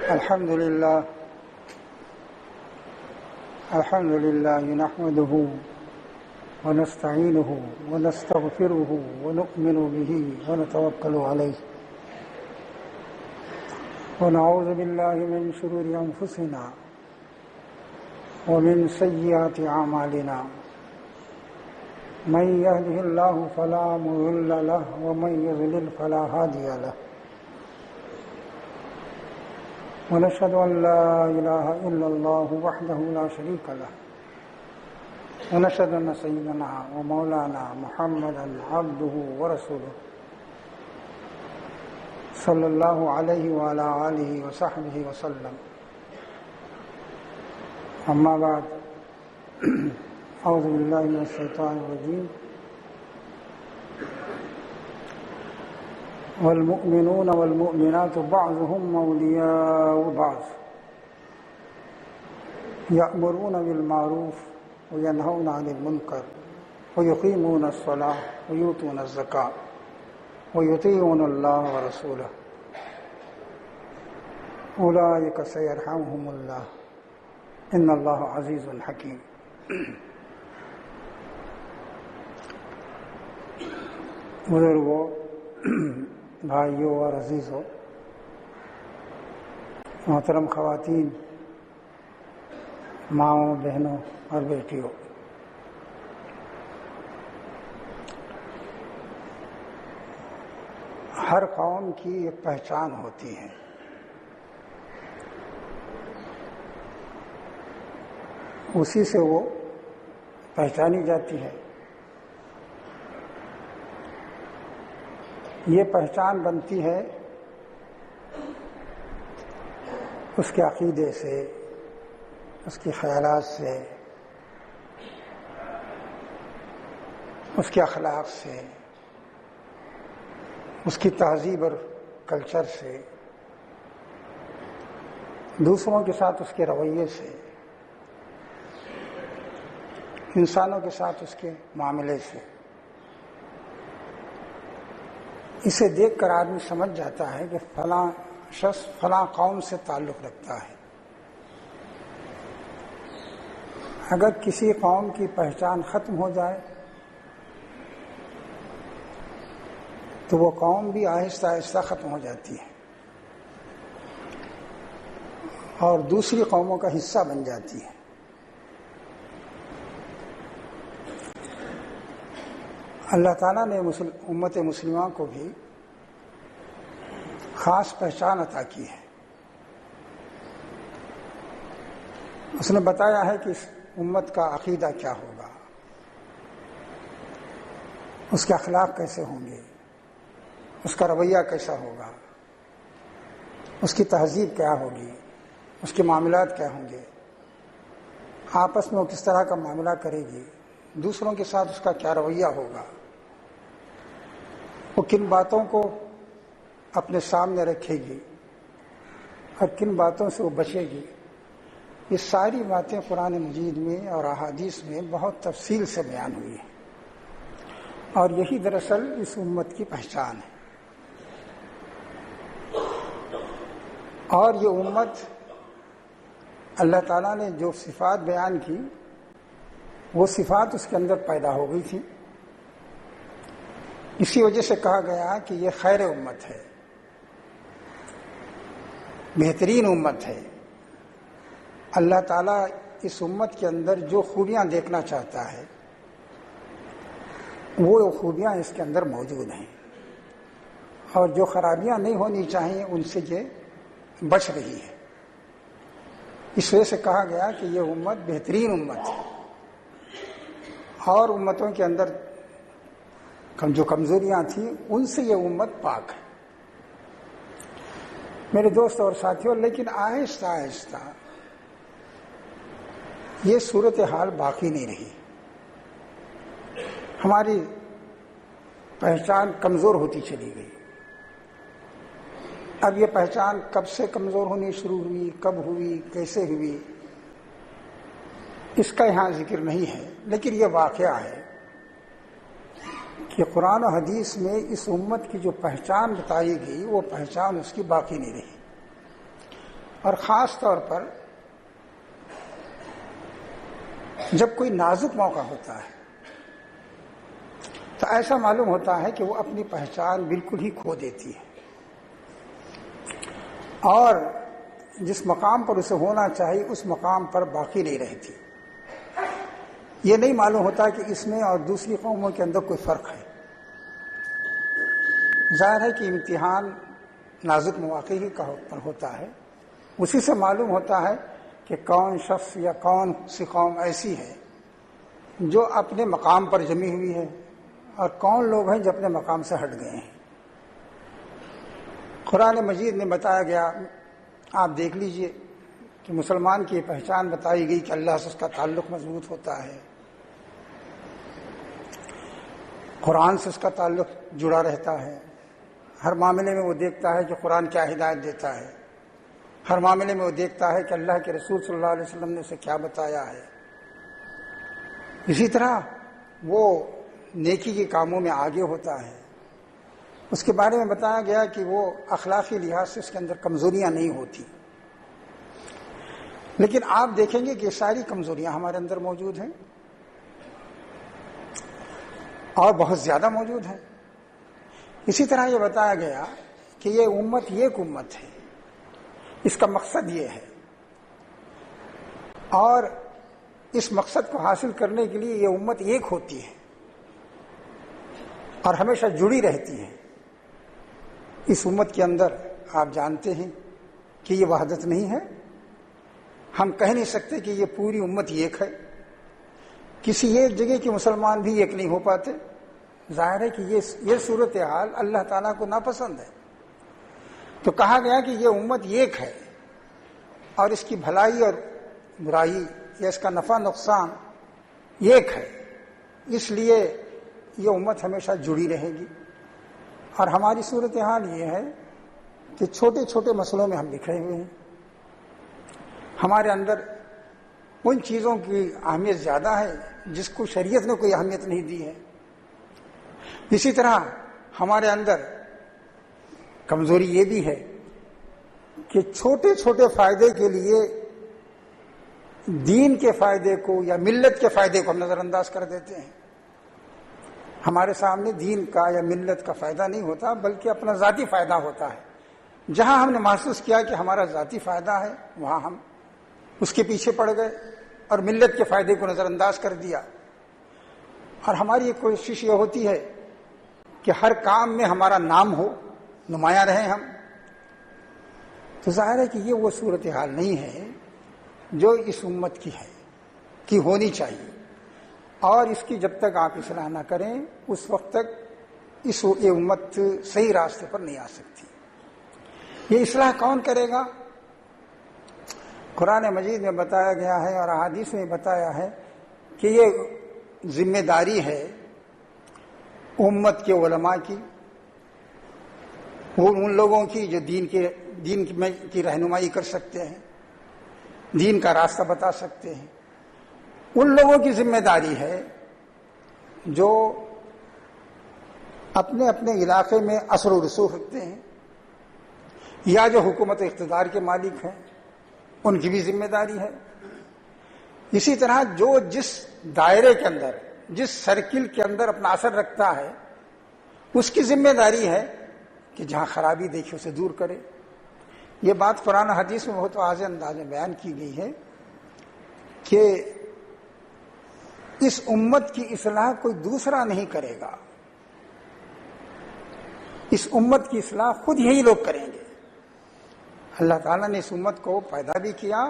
الحمد لله نحمده ونستعينه ونستغفره ونؤمن به ونتوكل عليه ونعوذ بالله من شرور أنفسنا ومن سيئات أعمالنا من يهده الله فلا مضل له ومن يضلل فلا هادي له ونشهد أن لا إله إلا الله وحده لا شريك له ونشهد أن سيدنا ومولانا محمدا عبده ورسوله صلى الله عليه وعلى آله وصحبه وسلم أما بعد أعوذ بالله من الشيطان الرجيم والمؤمنون والمؤمنات بعضهم أولياء بعض يأمرون بالمعروف وينهون عن المنكر ويقيمون الصلاة ويؤتون الزكاة ويطيعون الله ورسوله أولئك سيرحمهم الله إن الله عزيز حكيم. بزرگوں، بھائیوں اور عزیزوں، محترم خواتین، ماؤں، بہنوں اور بیٹیوں، ہر قوم کی ایک پہچان ہوتی ہے. اسی سے وہ پہچانی جاتی ہے. یہ پہچان بنتی ہے اس کے عقیدے سے، اس کے خیالات سے، اس کے اخلاق سے، اس کی تہذیب اور کلچر سے، دوسروں کے ساتھ اس کے رویے سے، انسانوں کے ساتھ اس کے معاملے سے. اسے دیکھ کر آدمی سمجھ جاتا ہے کہ فلاں شخص فلاں قوم سے تعلق رکھتا ہے. اگر کسی قوم کی پہچان ختم ہو جائے تو وہ قوم بھی آہستہ آہستہ ختم ہو جاتی ہے اور دوسری قوموں کا حصہ بن جاتی ہے. اللہ تعالیٰ نے امت مسلمہ کو بھی خاص پہچان عطا کی ہے. اس نے بتایا ہے کہ اس امت کا عقیدہ کیا ہوگا، اس کے اخلاق کیسے ہوں گے، اس کا رویہ کیسا ہوگا، اس کی تہذیب کیا ہوگی، اس کے معاملات کیا ہوں گے، آپس میں وہ کس طرح کا معاملہ کرے گی، دوسروں کے ساتھ اس کا کیا رویہ ہوگا، وہ کن باتوں کو اپنے سامنے رکھے گی اور کن باتوں سے وہ بچے گی. یہ ساری باتیں قرآن مجید میں اور احادیث میں بہت تفصیل سے بیان ہوئی ہیں اور یہی دراصل اس امت کی پہچان ہے. اور یہ امت اللہ تعالیٰ نے جو صفات بیان کی وہ صفات اس کے اندر پیدا ہو گئی تھی. اسی وجہ سے کہا گیا کہ یہ خیر امت ہے، بہترین امت ہے. اللہ تعالیٰ اس امت کے اندر جو خوبیاں دیکھنا چاہتا ہے وہ خوبیاں اس کے اندر موجود ہیں اور جو خرابیاں نہیں ہونی چاہیے ان سے یہ بچ رہی ہے. اس وجہ سے کہا گیا کہ یہ امت بہترین امت ہے اور امتوں کے اندر جو کمزوریاں تھیں ان سے یہ امت پاک ہے. میرے دوست اور ساتھیوں، لیکن آہستہ آہستہ یہ صورتحال باقی نہیں رہی. ہماری پہچان کمزور ہوتی چلی گئی. اب یہ پہچان کب سے کمزور ہونی شروع ہوئی، کب ہوئی، کیسے ہوئی، اس کا یہاں ذکر نہیں ہے. لیکن یہ واقعہ ہے کہ قرآن و حدیث میں اس امت کی جو پہچان بتائی گئی وہ پہچان اس کی باقی نہیں رہی. اور خاص طور پر جب کوئی نازک موقع ہوتا ہے تو ایسا معلوم ہوتا ہے کہ وہ اپنی پہچان بالکل ہی کھو دیتی ہے اور جس مقام پر اسے ہونا چاہیے اس مقام پر باقی نہیں رہتی. یہ نہیں معلوم ہوتا کہ اس میں اور دوسری قوموں کے اندر کوئی فرق ہے. ظاہر ہے کہ امتحان نازک مواقع ہی کا پر ہوتا ہے. اسی سے معلوم ہوتا ہے کہ کون شخص یا کون سی قوم ایسی ہے جو اپنے مقام پر جمی ہوئی ہے اور کون لوگ ہیں جو اپنے مقام سے ہٹ گئے ہیں. قرآن مجید میں بتایا گیا، آپ دیکھ لیجئے کہ مسلمان کی پہچان بتائی گئی کہ اللہ سے اس کا تعلق مضبوط ہوتا ہے، قرآن سے اس کا تعلق جڑا رہتا ہے، ہر معاملے میں وہ دیکھتا ہے کہ قرآن کیا ہدایت دیتا ہے، ہر معاملے میں وہ دیکھتا ہے کہ اللہ کے رسول صلی اللہ علیہ وسلم نے اسے کیا بتایا ہے. اسی طرح وہ نیکی کے کاموں میں آگے ہوتا ہے. اس کے بارے میں بتایا گیا کہ وہ اخلاقی لحاظ سے اس کے اندر کمزوریاں نہیں ہوتی. لیکن آپ دیکھیں گے کہ یہ ساری کمزوریاں ہمارے اندر موجود ہیں اور بہت زیادہ موجود ہیں. اسی طرح یہ بتایا گیا کہ یہ امت یہ ایک امت ہے، اس کا مقصد یہ ہے اور اس مقصد کو حاصل کرنے کے لیے یہ امت ایک ہوتی ہے اور ہمیشہ جڑی رہتی ہے. اس امت کے اندر آپ جانتے ہیں کہ یہ وحدت نہیں ہے. ہم کہہ نہیں سکتے کہ یہ پوری امت ایک ہے. کسی ایک جگہ کے مسلمان بھی ایک نہیں ہو پاتے. ظاہر ہے کہ یہ صورتحال اللہ تعالیٰ کو ناپسند ہے. تو کہا گیا کہ یہ امت ایک ہے اور اس کی بھلائی اور برائی یا اس کا نفع نقصان ایک ہے. اس لیے یہ امت ہمیشہ جڑی رہے گی. اور ہماری صورتحال یہ ہے کہ چھوٹے چھوٹے مسئلوں میں ہم بکھرے ہوئے ہیں. ہمارے اندر ان چیزوں کی اہمیت زیادہ ہے جس کو شریعت نے کوئی اہمیت نہیں دی ہے. اسی طرح ہمارے اندر کمزوری یہ بھی ہے کہ چھوٹے چھوٹے فائدے کے لیے دین کے فائدے کو یا ملت کے فائدے کو ہم نظر انداز کر دیتے ہیں. ہمارے سامنے دین کا یا ملت کا فائدہ نہیں ہوتا بلکہ اپنا ذاتی فائدہ ہوتا ہے. جہاں ہم نے محسوس کیا کہ ہمارا ذاتی فائدہ ہے وہاں ہم اس کے پیچھے پڑ گئے اور ملت کے فائدے کو نظر انداز کر دیا. اور ہماری ایک کوشش یہ ہوتی ہے کہ ہر کام میں ہمارا نام ہو، نمایاں رہیں ہم. تو ظاہر ہے کہ یہ وہ صورتحال نہیں ہے جو اس امت کی ہے، کی ہونی چاہیے. اور اس کی جب تک آپ اصلاح نہ کریں اس وقت تک یہ امت صحیح راستے پر نہیں آ سکتی. یہ اصلاح کون کرے گا؟ قرآن مجید میں بتایا گیا ہے اور احادیث میں بتایا ہے کہ یہ ذمہ داری ہے امت کے علماء کی، ان لوگوں کی جو دین کی رہنمائی کر سکتے ہیں، دین کا راستہ بتا سکتے ہیں. ان لوگوں کی ذمہ داری ہے جو اپنے اپنے علاقے میں اثر و رسوخ رکھتے ہیں یا جو حکومت اقتدار کے مالک ہیں، ان کی بھی ذمہ داری ہے. اسی طرح جو جس دائرے کے اندر، جس سرکل کے اندر اپنا اثر رکھتا ہے اس کی ذمہ داری ہے کہ جہاں خرابی دیکھے اسے دور کرے. یہ بات قرآن حدیث میں بہت واضح انداز میں بیان کی گئی ہے کہ اس امت کی اصلاح کوئی دوسرا نہیں کرے گا، اس امت کی اصلاح خود یہی لوگ کریں گے. اللہ تعالیٰ نے اس امت کو پیدا بھی کیا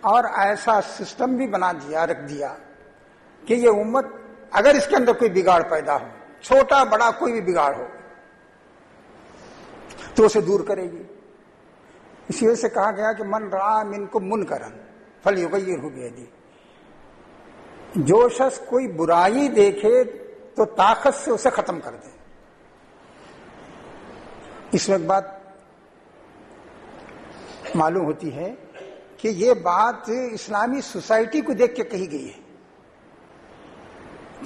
اور ایسا سسٹم بھی بنا دیا، رکھ دیا کہ یہ امت اگر اس کے اندر کوئی بگاڑ پیدا ہو، چھوٹا بڑا کوئی بھی بگاڑ ہو، تو اسے دور کرے گی. اسی وجہ سے کہا گیا کہ من رعا منکم منکرا فلیغیرہ بیدہ. جو شخص کوئی برائی دیکھے تو طاقت سے اسے ختم کر دے. اس میں ایک بات معلوم ہوتی ہے کہ یہ بات اسلامی سوسائٹی کو دیکھ کے کہی گئی ہے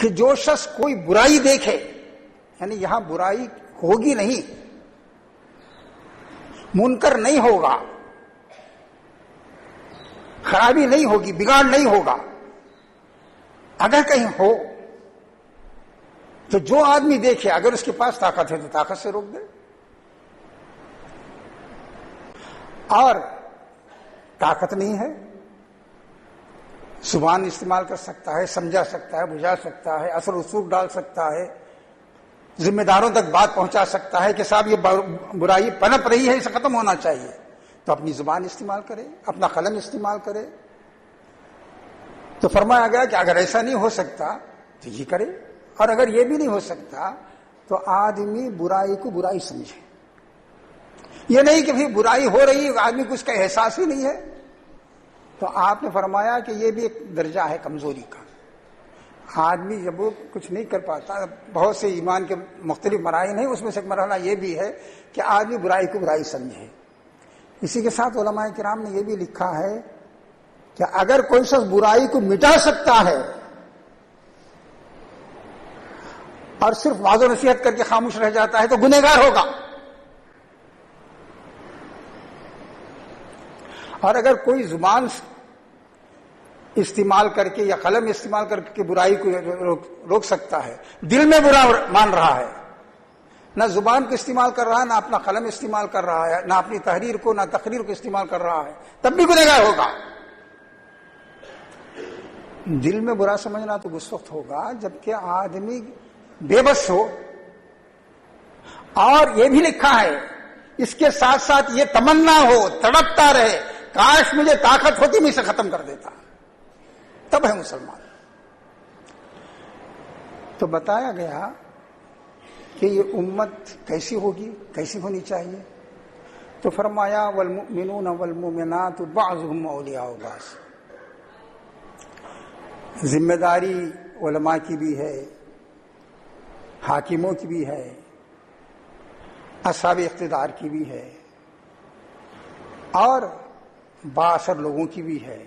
کہ جو شخص کوئی برائی دیکھے، یعنی یہاں برائی ہوگی نہیں، منکر نہیں ہوگا، خرابی نہیں ہوگی، بگاڑ نہیں ہوگا. اگر کہیں ہو تو جو آدمی دیکھے اگر اس کے پاس طاقت ہے تو طاقت سے روک دے، اور طاقت نہیں ہے، زبان استعمال کر سکتا ہے، سمجھا سکتا ہے، بجھا سکتا ہے، اثر رسوخ ڈال سکتا ہے، ذمہ داروں تک بات پہنچا سکتا ہے کہ صاحب یہ برائی پنپ رہی ہے، اسے ختم ہونا چاہیے، تو اپنی زبان استعمال کرے، اپنا قلم استعمال کرے. تو فرمایا گیا کہ اگر ایسا نہیں ہو سکتا تو یہ کرے، اور اگر یہ بھی نہیں ہو سکتا تو آدمی برائی کو برائی سمجھے. یہ نہیں کہ پھر برائی ہو رہی ہے آدمی کو اس کا احساس ہی نہیں ہے. تو آپ نے فرمایا کہ یہ بھی ایک درجہ ہے کمزوری کا. آدمی جب وہ کچھ نہیں کر پاتا، بہت سے ایمان کے مختلف مراحل ہیں، اس میں سے ایک مرحلہ یہ بھی ہے کہ آدمی برائی کو برائی سمجھے. اسی کے ساتھ علماء کرام نے یہ بھی لکھا ہے کہ اگر کوئی شخص برائی کو مٹا سکتا ہے اور صرف واضح و نصیحت کر کے خاموش رہ جاتا ہے تو گنہگار ہوگا، اور اگر کوئی زبان استعمال کر کے یا قلم استعمال کر کے برائی کو روک سکتا ہے، دل میں برا مان رہا ہے، نہ زبان کو استعمال کر رہا ہے، نہ اپنا قلم استعمال کر رہا ہے، نہ اپنی تحریر کو نہ تقریر کو استعمال کر رہا ہے، تب بھی گنہگار ہوگا. دل میں برا سمجھنا تو اس وقت ہوگا جبکہ آدمی بے بس ہو، اور یہ بھی لکھا ہے اس کے ساتھ ساتھ یہ تمنا ہو، تڑپتا رہے کاش مجھے طاقت ہوتی میں اسے ختم کر دیتا، تب ہے مسلمان. تو بتایا گیا کہ یہ امت کیسی ہوگی، کیسی ہونی چاہیے. تو فرمایا والمؤمنون والمؤمنات بعضهم اولیاء بعض. ذمہ داری علماء کی بھی ہے، حاکموں کی بھی ہے، اصحاب اقتدار کی بھی ہے، اور بااثر لوگوں کی بھی ہے.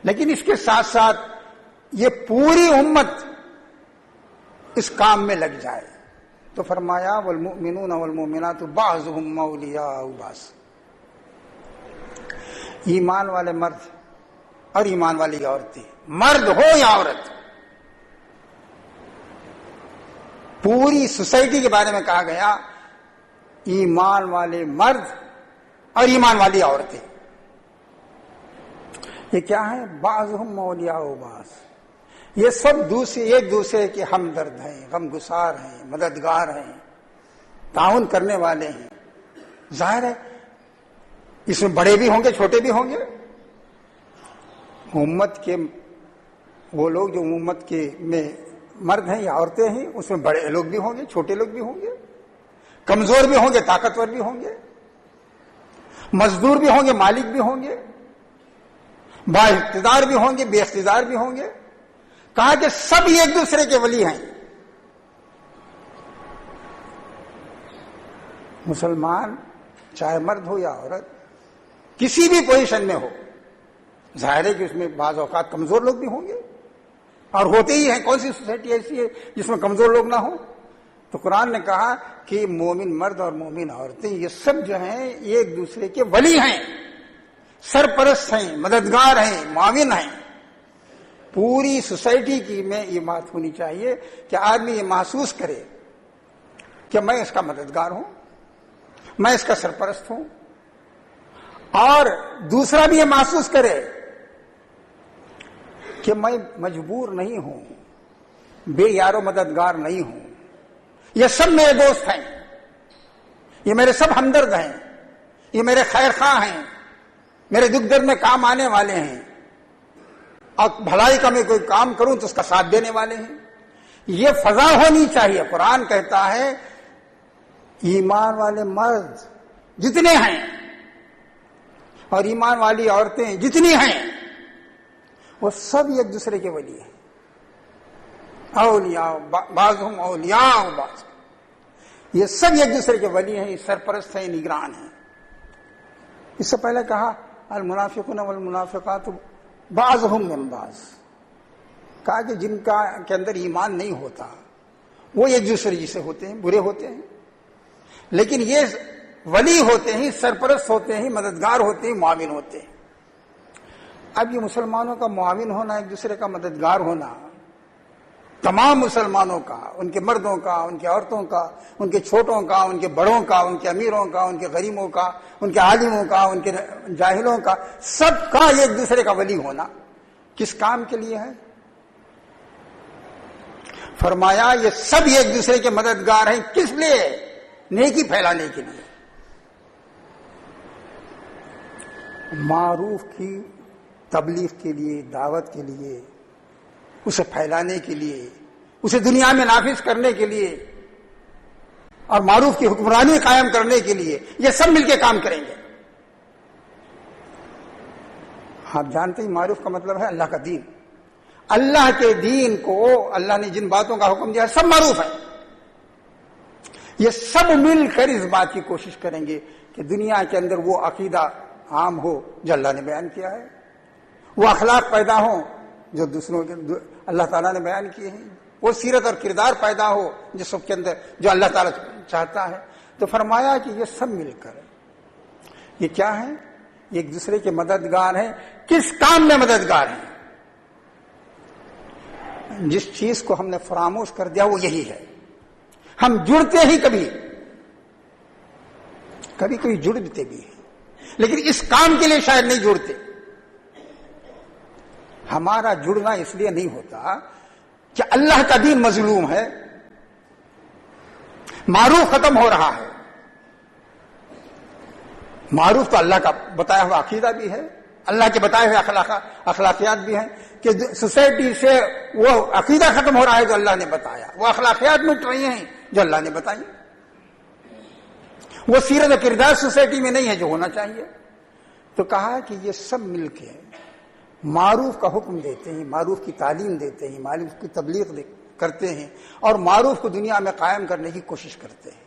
لیکن اس کے ساتھ ساتھ یہ پوری امت اس کام میں لگ جائے. تو فرمایا والمؤمنون والمؤمنات بعضهم اولیاء بعض. ایمان والے مرد اور ایمان والی عورتیں، مرد ہو یا عورت، پوری سوسائٹی کے بارے میں کہا گیا ایمان والے مرد اور ایمان والی عورتیں. یہ کیا ہے؟ بعضهم اولیاء بعض. یہ سب ایک دوسرے کے ہمدرد ہیں، غمگسار ہیں، مددگار ہیں، تعاون کرنے والے ہیں. ظاہر ہے اس میں بڑے بھی ہوں گے، چھوٹے بھی ہوں گے. امت کے وہ لوگ جو امت کے میں مرد ہیں یا عورتیں ہیں، اس میں بڑے لوگ بھی ہوں گے، چھوٹے لوگ بھی ہوں گے، کمزور بھی ہوں گے، طاقتور بھی ہوں گے، مزدور بھی ہوں گے، مالک بھی ہوں گے، با اقتدار بھی ہوں گے، بے اقتدار بھی ہوں گے. کہا کہ سب ایک دوسرے کے ولی ہیں. مسلمان چاہے مرد ہو یا عورت، کسی بھی پوزیشن میں ہو، ظاہر ہے کہ اس میں بعض اوقات کمزور لوگ بھی ہوں گے، اور ہوتے ہی ہیں. کون سی سوسائٹی ایسی ہے جس میں کمزور لوگ نہ ہوں؟ تو قرآن نے کہا کہ مومن مرد اور مومن عورتیں یہ سب جو ہیں ایک دوسرے کے ولی ہیں، سرپرست ہیں، مددگار ہیں، معاون ہیں. پوری سوسائٹی کی میں یہ بات ہونی چاہیے کہ آدمی یہ محسوس کرے کہ میں اس کا مددگار ہوں، میں اس کا سرپرست ہوں، اور دوسرا بھی یہ محسوس کرے کہ میں مجبور نہیں ہوں، بے یار و مددگار نہیں ہوں. یہ سب میرے دوست ہیں، یہ میرے سب ہمدرد ہیں، یہ میرے خیر خواہ ہیں، میرے دکھ درد میں کام آنے والے ہیں، اور بھلائی کا میں کوئی کام کروں تو اس کا ساتھ دینے والے ہیں. یہ فضا ہونی چاہیے. قرآن کہتا ہے ایمان والے مرد جتنے ہیں اور ایمان والی عورتیں جتنی ہیں وہ سب ایک دوسرے کے ولی ہیں. اولیاء بعضهم اولیاء بعض. یہ سب ایک دوسرے کے ولی ہیں، سرپرست ہیں، نگران ہیں. اس سے پہلے کہا المنافقون والمنافقات بعضهم من بعض. کہا کہ جن کے اندر ایمان نہیں ہوتا وہ ایک دوسرے سے ہوتے ہیں، برے ہوتے ہیں، لیکن یہ ولی ہوتے ہیں، سرپرست ہوتے ہیں، مددگار ہوتے ہیں، معاون ہوتے ہیں. اب یہ مسلمانوں کا معاون ہونا، ایک دوسرے کا مددگار ہونا، تمام مسلمانوں کا، ان کے مردوں کا، ان کی عورتوں کا، ان کے چھوٹوں کا، ان کے بڑوں کا، ان کے امیروں کا، ان کے غریبوں کا، ان کے عالموں کا، ان کے جاہلوں کا، سب کا ایک دوسرے کا ولی ہونا کس کام کے لیے ہے؟ فرمایا یہ سب ایک دوسرے کے مددگار ہیں، کس لیے؟ نیکی پھیلانے کے لیے، معروف کی تبلیغ کے لیے، دعوت کے لیے، اسے پھیلانے کے لیے، اسے دنیا میں نافذ کرنے کے لیے اور معروف کی حکمرانی قائم کرنے کے لیے یہ سب مل کے کام کریں گے۔ آپ جانتے ہیں معروف کا مطلب ہے اللہ کا دین، اللہ کے دین کو اللہ نے جن باتوں کا حکم دیا سب معروف ہے، یہ سب مل کر اس بات کی کوشش کریں گے کہ دنیا کے اندر وہ عقیدہ عام ہو جو اللہ نے بیان کیا ہے، وہ اخلاق پیدا ہوں جو دوسروں کے اللہ تعالیٰ نے بیان کیے ہیں، وہ سیرت اور کردار پیدا ہو جو سب کے اندر جو اللہ تعالیٰ چاہتا ہے۔ تو فرمایا کہ یہ سب مل کر یہ کیا ہے؟ ایک دوسرے کے مددگار ہیں۔ کس کام میں مددگار ہیں؟ جس چیز کو ہم نے فراموش کر دیا وہ یہی ہے۔ ہم جڑتے ہی کبھی کبھی جڑتے بھی ہیں، لیکن اس کام کے لیے شاید نہیں جڑتے۔ ہمارا جڑنا اس لیے نہیں ہوتا کہ اللہ کا دین مظلوم ہے، معروف ختم ہو رہا ہے۔ معروف تو اللہ کا بتایا ہوا عقیدہ بھی ہے، اللہ کے بتائے ہوئے اخلاقیات بھی ہیں کہ سوسائٹی سے وہ عقیدہ ختم ہو رہا ہے جو اللہ نے بتایا، وہ اخلاقیات مٹ رہی ہیں جو اللہ نے بتائی، وہ سیرت و کردار سوسائٹی میں نہیں ہے جو ہونا چاہیے۔ تو کہا کہ یہ سب مل کے معروف کا حکم دیتے ہیں، معروف کی تعلیم دیتے ہیں، معروف کی تبلیغ کرتے ہیں اور معروف کو دنیا میں قائم کرنے کی کوشش کرتے ہیں،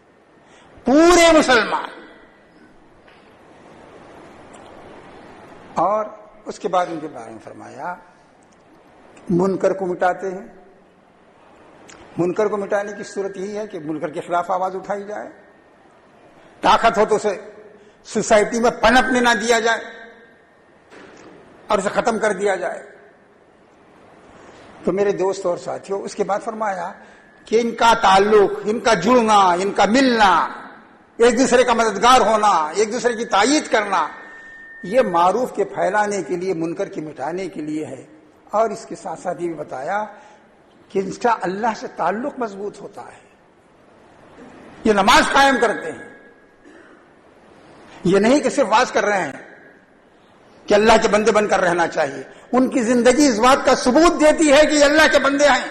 پورے مسلمان۔ اور اس کے بعد ان کے بارے میں فرمایا منکر کو مٹاتے ہیں۔ منکر کو مٹانے کی صورت یہی ہے کہ منکر کے خلاف آواز اٹھائی جائے، طاقت ہو تو اسے سوسائٹی میں پنپنے نہ دیا جائے اور اسے ختم کر دیا جائے۔ تو میرے دوست اور ساتھیوں، اس کے بعد فرمایا کہ ان کا تعلق، ان کا جڑنا، ان کا ملنا، ایک دوسرے کا مددگار ہونا، ایک دوسرے کی تائید کرنا، یہ معروف کے پھیلانے کے لیے، منکر کے مٹانے کے لیے ہے۔ اور اس کے ساتھ ساتھ یہ بھی بتایا کہ ان کا اللہ سے تعلق مضبوط ہوتا ہے، یہ نماز قائم کرتے ہیں، یہ نہیں کہ صرف واز کر رہے ہیں کہ اللہ کے بندے بن کر رہنا چاہیے، ان کی زندگی اس بات کا ثبوت دیتی ہے کہ یہ اللہ کے بندے ہیں۔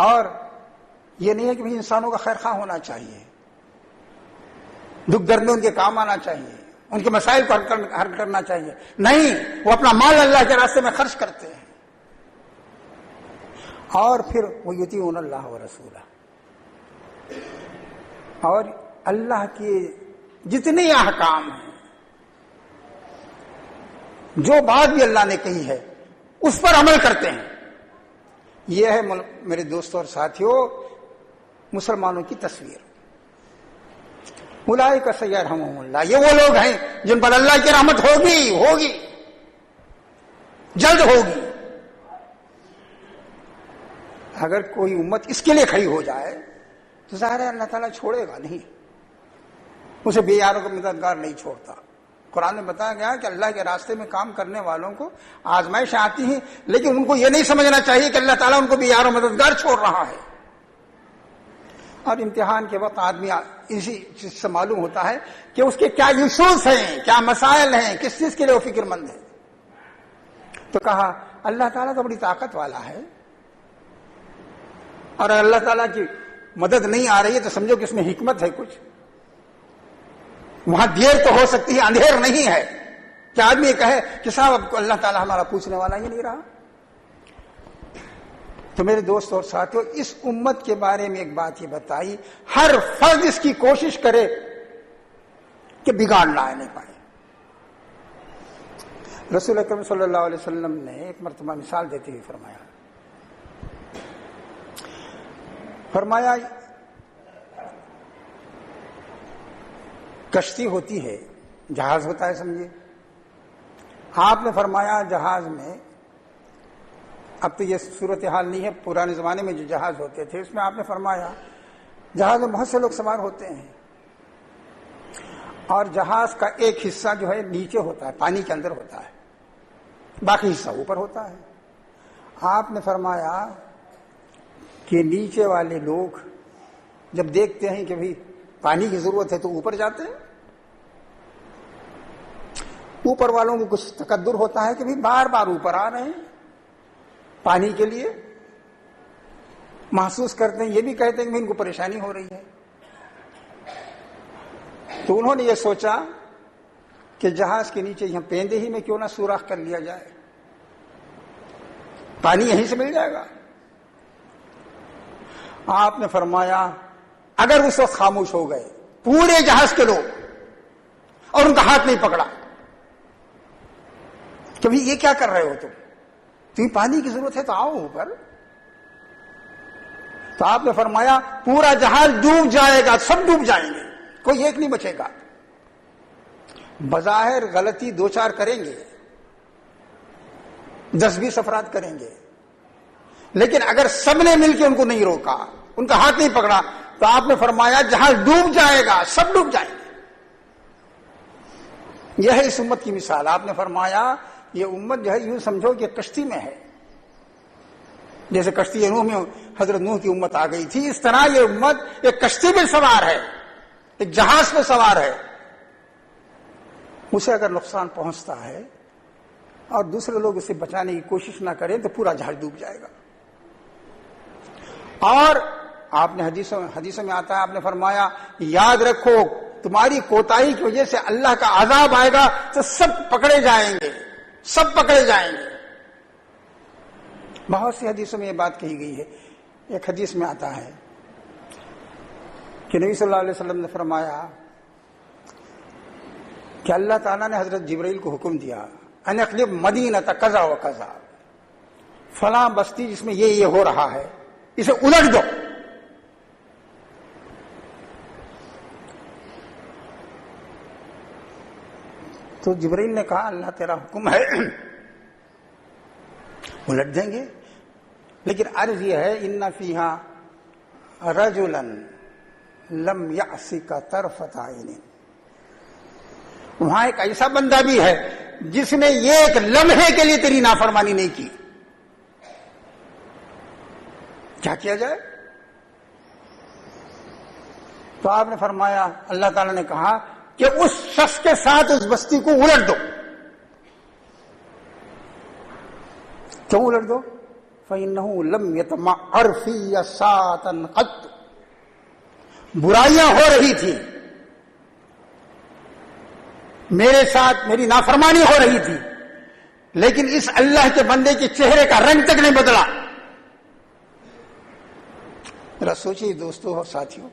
اور یہ نہیں ہے کہ انسانوں کا خیر خواہ ہونا چاہیے، دکھ درد میں ان کے کام آنا چاہیے، ان کے مسائل کو حل کرنا چاہیے، نہیں، وہ اپنا مال اللہ کے راستے میں خرچ کرتے ہیں۔ اور پھر وہ یطیعون اللہ و رسولہ، اور اللہ کے جتنے احکام ہیں، جو بات بھی اللہ نے کہی ہے اس پر عمل کرتے ہیں۔ یہ ہے میرے دوستوں اور ساتھیوں مسلمانوں کی تصویر۔ اولئک سیرحمہم اللہ، یہ وہ لوگ ہیں جن پر اللہ کی رحمت ہوگی، جلد ہوگی۔ اگر کوئی امت اس کے لیے کھڑی ہو جائے تو ظاہر ہے اللہ تعالیٰ چھوڑے گا نہیں، اسے بے یاروں کو مددگار نہیں چھوڑتا۔ قرآن میں بتایا گیا کہ اللہ کے راستے میں کام کرنے والوں کو آزمائش آتی ہیں، لیکن ان کو یہ نہیں سمجھنا چاہیے کہ اللہ تعالیٰ ان کو بے یار و مددگار چھوڑ رہا ہے۔ اور امتحان کے وقت آدمی اسی چیز سے معلوم ہوتا ہے کہ اس کے کیا ایشوز ہیں، کیا مسائل ہیں، کس چیز کے لیے وہ فکر مند ہے۔ تو کہا اللہ تعالیٰ تو بڑی طاقت والا ہے، اور اگر اللہ تعالیٰ کی مدد نہیں آ رہی ہے تو سمجھو کہ اس میں حکمت ہے کچھ، وہاں دیر تو ہو سکتی ہے، اندھیر نہیں ہے کہ آدمی یہ کہے کہ صاحب اب کو اللہ تعالیٰ ہمارا پوچھنے والا ہی نہیں رہا۔ تو میرے دوست اور ساتھیوں، اس امت کے بارے میں ایک بات یہ بتائی، ہر فرد اس کی کوشش کرے کہ بگاڑ نہ آنے پائے۔ رسول اکرم صلی اللہ علیہ وسلم نے ایک مرتبہ مثال دیتے ہوئے فرمایا کشتی ہوتی ہے جہاز ہوتا ہے سمجھیے. آپ نے فرمایا جہاز میں، اب تو یہ صورتحال نہیں ہے، پرانے زمانے میں جو جہاز ہوتے تھے اس میں آپ نے فرمایا جہاز میں بہت سے لوگ سوار ہوتے ہیں، اور جہاز کا ایک حصہ جو ہے نیچے ہوتا ہے، پانی کے اندر ہوتا ہے، باقی حصہ اوپر ہوتا ہے. آپ نے فرمایا کہ نیچے والے لوگ جب دیکھتے ہیں کہ بھئی پانی کی ضرورت ہے تو اوپر جاتے ہیں. اوپر والوں کو کچھ تقدر ہوتا ہے کہ بھئی بار بار اوپر آ رہے ہیں پانی کے لیے، محسوس کرتے ہیں، یہ بھی کہتے ہیں کہ ان کو پریشانی ہو رہی ہے. تو انہوں نے یہ سوچا کہ جہاز کے نیچے یہاں پیندے ہی میں کیوں نہ سوراخ کر لیا جائے، پانی یہیں سے مل جائے گا. آپ نے فرمایا اگر اس وقت خاموش ہو گئے پورے جہاز کے لوگ اور ان کا ہاتھ نہیں پکڑا کہ بھئی یہ کیا کر رہے ہو تمہیں پانی کی ضرورت ہے تو آؤ اوپر، تو آپ نے فرمایا پورا جہاز ڈوب جائے گا، سب ڈوب جائیں گے، کوئی ایک نہیں بچے گا. بظاہر غلطی دو چار کریں گے، 10-20 افراد کریں گے، لیکن اگر سب نے مل کے ان کو نہیں روکا، ان کا ہاتھ نہیں پکڑا، تو آپ نے فرمایا جہاز ڈوب جائے گا، سب ڈوب جائیں گے. یہ ہے اس امت کی مثال. آپ نے فرمایا یہ امت جو ہے یوں سمجھو کہ کشتی میں ہے، جیسے کشتی نوح میں حضرت نوح کی امت آ گئی تھی، اس طرح یہ امت ایک کشتی میں سوار ہے، ایک جہاز میں سوار ہے. اسے اگر نقصان پہنچتا ہے اور دوسرے لوگ اسے بچانے کی کوشش نہ کریں تو پورا جہاز ڈوب جائے گا. اور آپ نے حدیثوں میں آتا ہے، آپ نے فرمایا یاد رکھو تمہاری کوتاہی کی وجہ سے اللہ کا عذاب آئے گا تو سب پکڑے جائیں گے، سب پکڑے جائیں گے. بہت سی حدیثوں میں یہ بات کہی گئی ہے. ایک حدیث میں آتا ہے کہ نبی صلی اللہ علیہ وسلم نے فرمایا کہ اللہ تعالیٰ نے حضرت جبرائیل کو حکم دیا ان اقلب مدینہ قضا و قضا، فلاں بستی جس میں یہ ہو رہا ہے اسے الٹ دو. تو جبرائیل نے کہا اللہ تیرا حکم ہے، الٹ دیں گے، لیکن عرض یہ ہے ان فیہا رجلا لم یعصک طرفۃ عین، وہاں ایک ایسا بندہ بھی ہے جس نے یہ ایک لمحے کے لیے تیری نافرمانی نہیں کی. کیا کیا جائے؟ تو آپ نے فرمایا، اللہ تعالیٰ نے کہا کہ اس شخص کے ساتھ اس بستی کو الٹ دو. کیوں الٹ دو؟ فَإِنَّهُ لَمْ يَتَمَعَّرْ فِيَّ سَاعَةً قَطُّ، برائیاں ہو رہی تھی میرے ساتھ، میری نافرمانی ہو رہی تھی، لیکن اس اللہ کے بندے کے چہرے کا رنگ تک نہیں بدلا. ذرا سوچیے دوستو اور ساتھیوں،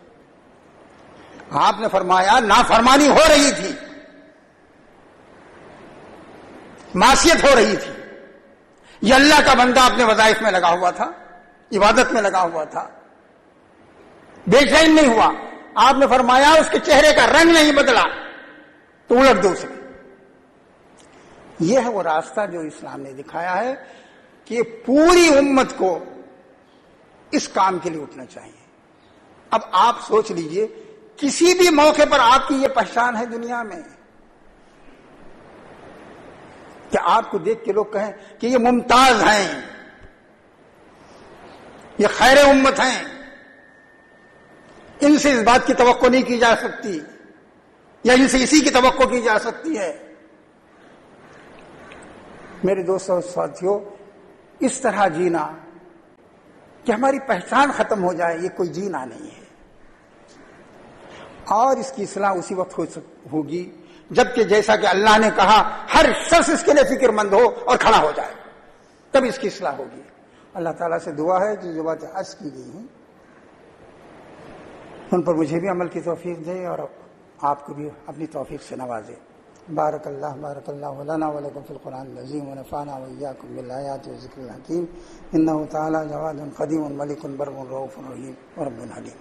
آپ نے فرمایا نافرمانی ہو رہی تھی، معصیت ہو رہی تھی، یہ اللہ کا بندہ اپنے وظائف میں لگا ہوا تھا، عبادت میں لگا ہوا تھا، بے چین نہیں ہوا. آپ نے فرمایا اس کے چہرے کا رنگ نہیں بدلا تو الٹ دو اسے. یہ ہے وہ راستہ جو اسلام نے دکھایا ہے کہ پوری امت کو اس کام کے لیے اٹھنا چاہیے. اب آپ سوچ لیجئے کسی بھی موقع پر آپ کی یہ پہچان ہے دنیا میں کہ آپ کو دیکھ کے لوگ کہیں کہ یہ ممتاز ہیں، یہ خیر امت ہیں، ان سے اس بات کی توقع نہیں کی جا سکتی یا ان سے اسی کی توقع کی جا سکتی ہے. میرے دوستوں اور ساتھیوں، اس طرح جینا کہ ہماری پہچان ختم ہو جائے، یہ کوئی جینا نہیں ہے. اور اس کی اصلاح اسی وقت ہوگی جبکہ جیسا کہ اللہ نے کہا ہر شخص اس کے لیے فکر مند ہو اور کھڑا ہو جائے، تب اس کی اصلاح ہوگی. اللہ تعالیٰ سے دعا ہے کہ جو باتیں عرض کی گئی ہیں ان پر مجھے بھی عمل کی توفیق دے اور آپ کو بھی اپنی توفیق سے نوازے. بارک اللہ لنا ولکم فی القرآن العظیم ونفعنا وإیاکم بالآیات والذکر الحکیم. انہ تعالی جواد قدیم ملک بر رؤوف رحیم ورب حلیم.